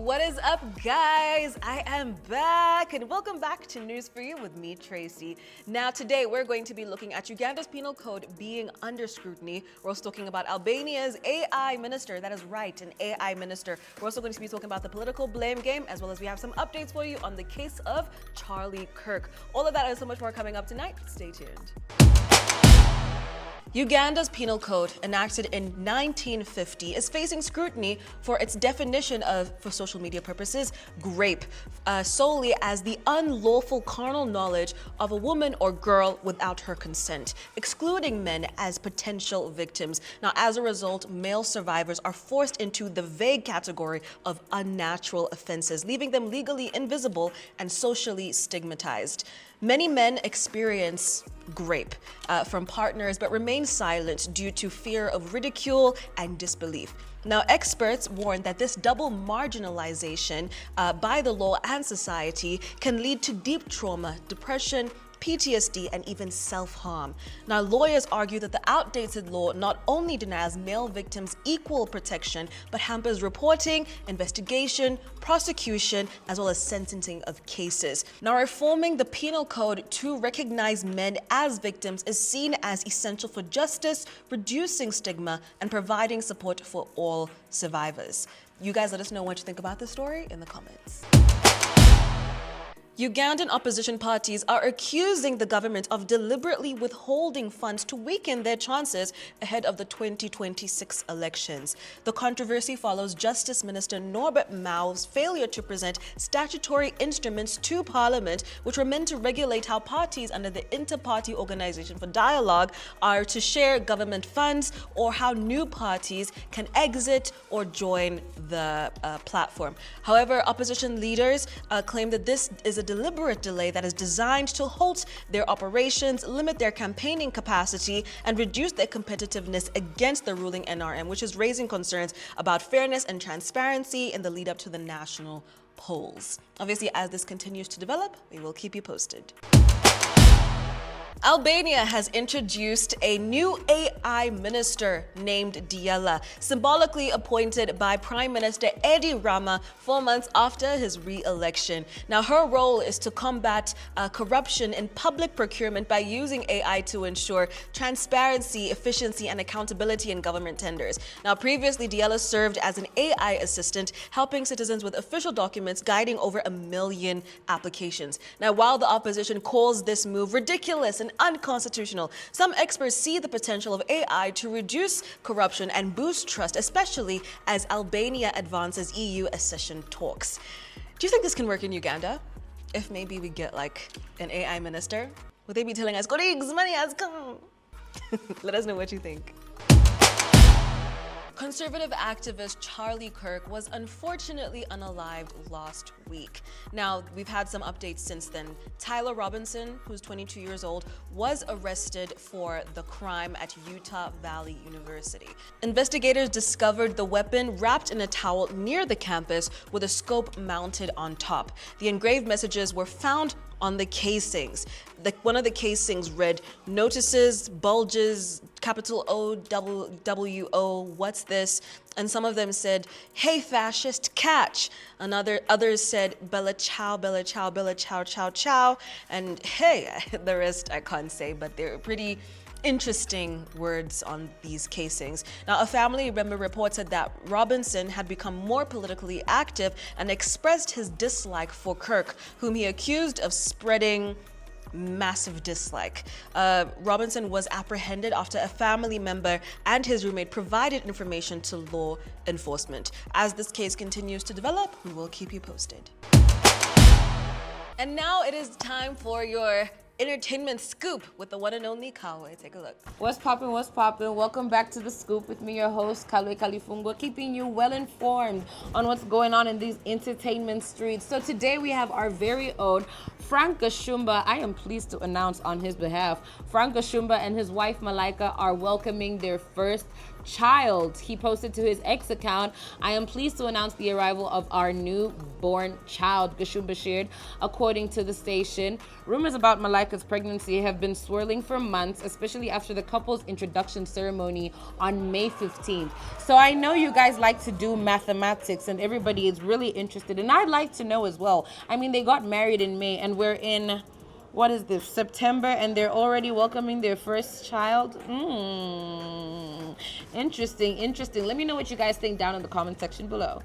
What is up, guys? I am back and welcome back to News for You with me, Tracy. Now, today we're going to be looking at Uganda's penal code being under scrutiny. We're also talking about Albania's AI minister. That is right, an AI minister. We're also going to be talking about the political blame game, as well as we have some updates for you on the case of Charlie Kirk. All of that and so much more coming up tonight. Stay tuned. Uganda's penal code, enacted in 1950, is facing scrutiny for its definition of, for social media purposes, rape, solely as the unlawful carnal knowledge of a woman or girl without her consent, excluding men as potential victims. Now, as a result, male survivors are forced into the vague category of unnatural offenses, leaving them legally invisible and socially stigmatized. Many men experience rape from partners but remain silent due to fear of ridicule and disbelief. Now, experts warn that this double marginalization by the law and society can lead to deep trauma, depression, PTSD, and even self-harm. Now, lawyers argue that the outdated law not only denies male victims equal protection, but hampers reporting, investigation, prosecution, as well as sentencing of cases. Now, reforming the penal code to recognize men as victims is seen as essential for justice, reducing stigma, and providing support for all survivors. You guys let us know what you think about this story in the comments. Ugandan opposition parties are accusing the government of deliberately withholding funds to weaken their chances ahead of the 2026 elections. The controversy follows Justice Minister Norbert Mau's failure to present statutory instruments to Parliament, which were meant to regulate how parties under the Inter-Party Organization for Dialogue are to share government funds, or how new parties can exit or join the platform. However, opposition leaders claim that this is a deliberate delay that is designed to halt their operations, limit their campaigning capacity, and reduce their competitiveness against the ruling NRM, which is raising concerns about fairness and transparency in the lead up to the national polls. Obviously, as this continues to develop, we will keep you posted. Albania has introduced a new AI minister named Diella, symbolically appointed by Prime Minister Edi Rama 4 months after his re-election. Now, her role is to combat corruption in public procurement by using AI to ensure transparency, efficiency, and accountability in government tenders. Now, previously, Diella served as an AI assistant, helping citizens with official documents, guiding over 1 million applications. Now, while the opposition calls this move ridiculous and unconstitutional, some experts see the potential of AI to reduce corruption and boost trust, especially as Albania advances EU accession talks. Do you think this can work in Uganda? If maybe we get like an AI minister, would they be telling us, colleagues, money has come? Let us know what you think. Conservative activist Charlie Kirk was unfortunately unalived last week. Now, we've had some updates since then. Tyler Robinson, who's 22 years old, was arrested for the crime at Utah Valley University. Investigators discovered the weapon wrapped in a towel near the campus with a scope mounted on top. The engraved messages were found on the casings. One of the casings read, "Notices, bulges, capital O-W-O, what's this?" And some of them said, "Hey fascist, catch." Others said, "Bella ciao, bella ciao, bella ciao, ciao, ciao." And hey, the rest I can't say, but they're pretty interesting words on these casings. Now, a family member reported that Robinson had become more politically active and expressed his dislike for Kirk, whom he accused of spreading massive dislike. Robinson was apprehended after a family member and his roommate provided information to law enforcement. As this case continues to develop, we will keep you posted. And now it is time for your entertainment scoop with the one and only Kawe. Take a look. What's poppin', what's poppin'? Welcome back to The Scoop with me, your host, Kalwe Kalifungwa, keeping you well informed on what's going on in these entertainment streets. So today we have our very own Frank Gashumba. I am pleased to announce on his behalf, Frank Gashumba and his wife Malaika are welcoming their first child. He posted to his X account, "I am pleased to announce the arrival of our newborn child, Gashum Bashir." According to the station, rumors about Malaika's pregnancy have been swirling for months, especially after the couple's introduction ceremony on May 15th. So I know you guys like to do mathematics and everybody is really interested, and I'd like to know as well. I mean, they got married in May and we're in, what is this, September, and they're already welcoming their first child. Interesting. Let me know what you guys think down in the comment section below.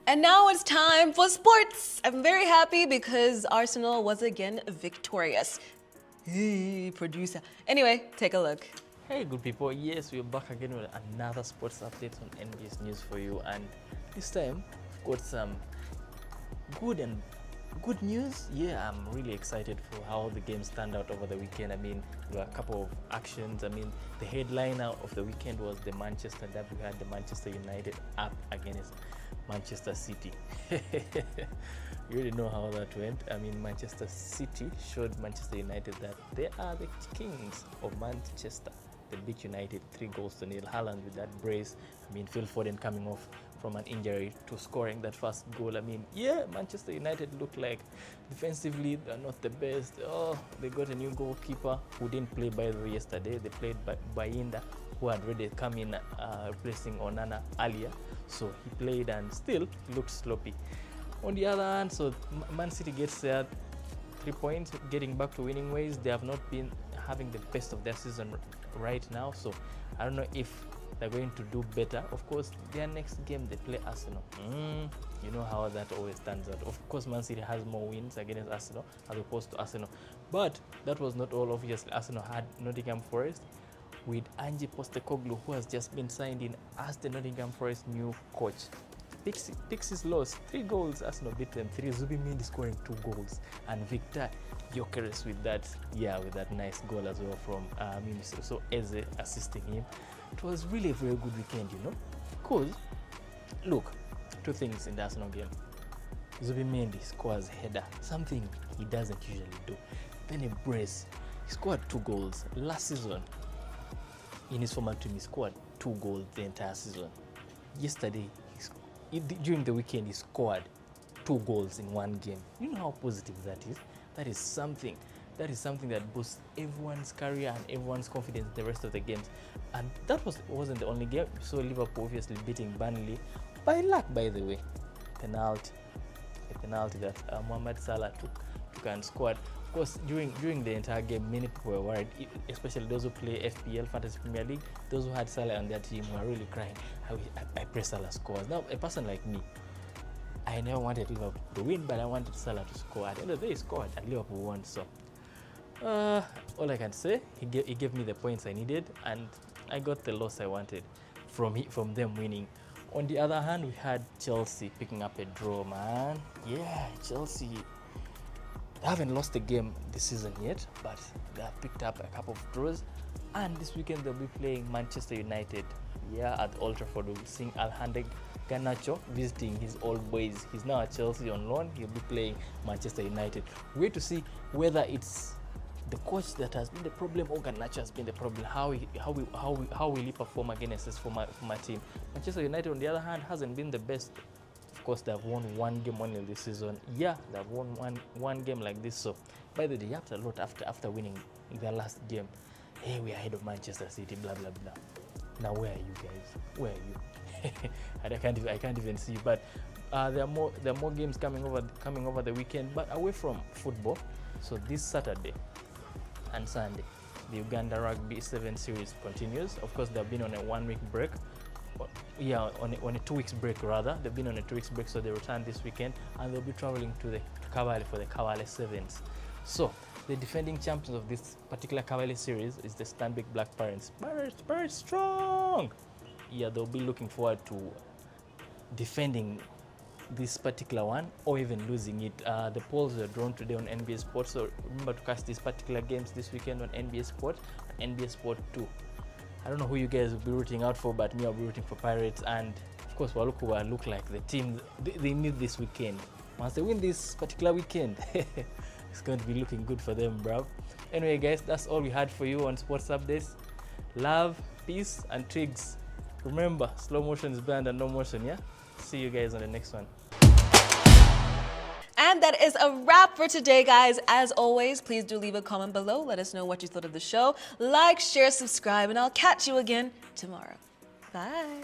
And now it's time for sports. I'm very happy because Arsenal was again victorious. Hey, producer. Anyway, take a look. Hey good people, yes, we're back again with another sports update on NBS News for you, and this time we've got some good news. Yeah, I'm really excited for how the games turned out over the weekend. I mean, there were a couple of actions. I mean, the headliner of the weekend was the Manchester derby. We had the Manchester United up against Manchester City. You already know how that went. I mean, Manchester City showed Manchester United that they are the kings of Manchester. They beat United 3-0. Haaland with that brace. I mean, Phil Foden coming off from an injury to scoring that first goal. I mean, yeah, Manchester United look like defensively they're not the best. Oh, they got a new goalkeeper who didn't play by the way yesterday. They played by Inda, who had already come in replacing Onana earlier. So he played and still looked sloppy. On the other hand, so Man City gets their 3 points, getting back to winning ways. They have not been having the best of their season right now, so I don't know if they're going to do better. Of course, their next game they play Arsenal. You know how that always turns out. Of course, Man City has more wins against Arsenal as opposed to Arsenal, but that was not all. Obviously, Arsenal had Nottingham Forest with Ange Postecoglou, who has just been signed in as the Nottingham Forest new coach. Pixies lost 3 goals. Arsenal beat them 3. Zubimendi scoring 2 goals, and Victor Gyökeres with that nice goal as well from Minister. So Eze assisting him. It was really a very good weekend, you know. Because look, 2 things in the Arsenal game. Zubimendi scores header, something he doesn't usually do. Then a brace. He scored 2 goals last season. In his former team, he scored 2 goals the entire season. Yesterday, during the weekend, he scored 2 goals in 1 game. You know how positive that is? That is something that boosts everyone's career and everyone's confidence in the rest of the games. And that wasn't the only game. We saw Liverpool obviously beating Burnley by luck, by the way. A penalty that Mohamed Salah took and scored. Of course, during the entire game, many people were worried, especially those who play FPL, Fantasy Premier League. Those who had Salah on their team were really crying, I pray Salah scores. Now, a person like me, I never wanted Liverpool to win, but I wanted Salah to score. At the end of the day, he scored, and Liverpool won. So, all I can say, he gave me the points I needed, and I got the loss I wanted from them winning. On the other hand, we had Chelsea picking up a draw, man. Yeah, Chelsea. They haven't lost a game this season yet, but they have picked up a couple of draws. And this weekend they'll be playing Manchester United. Yeah, at Old Trafford. We'll be seeing Alejandro Garnacho visiting his old boys. He's now at Chelsea on loan. He'll be playing Manchester United. Wait to see whether it's the coach that has been the problem or Garnacho has been the problem. How will he perform against his former team? Manchester United, on the other hand, hasn't been the best. Of course, they have won 1 game only this season. Yeah, they have won one game like this. So, by the way, they yapped a lot after winning their last game. Hey, we are ahead of Manchester City, blah blah blah. Now, where are you guys? Where are you? I can't even see. But there are more games coming over the weekend. But away from football, so this Saturday and Sunday, the Uganda Rugby 7 series continues. Of course, they've been on a 1-week break. Yeah, on a 2 weeks break rather. They've been on a 2 weeks break, so they return this weekend, and they'll be traveling to Kavale for the Kavale Sevens. So the defending champions of this particular Kavale series is the Stanbic Black Parents. Very strong. Yeah, they'll be looking forward to defending this particular one or even losing it. The polls are drawn today on NBA Sport, so remember to catch these particular games this weekend on NBA Sport and NBA Sport 2. I don't know who you guys will be rooting out for, but me, I'll be rooting for Pirates. And of course, Waluku will look like the team they need this weekend. Once they win this particular weekend, it's going to be looking good for them, bro. Anyway, guys, that's all we had for you on Sports Updates. Love, Peace and twigs. Remember, slow motion is banned and no motion, yeah? See you guys on the next one. And that is a wrap for today, guys. As always, please do leave a comment below. Let us know what you thought of the show. Like, share, subscribe, and I'll catch you again tomorrow. Bye.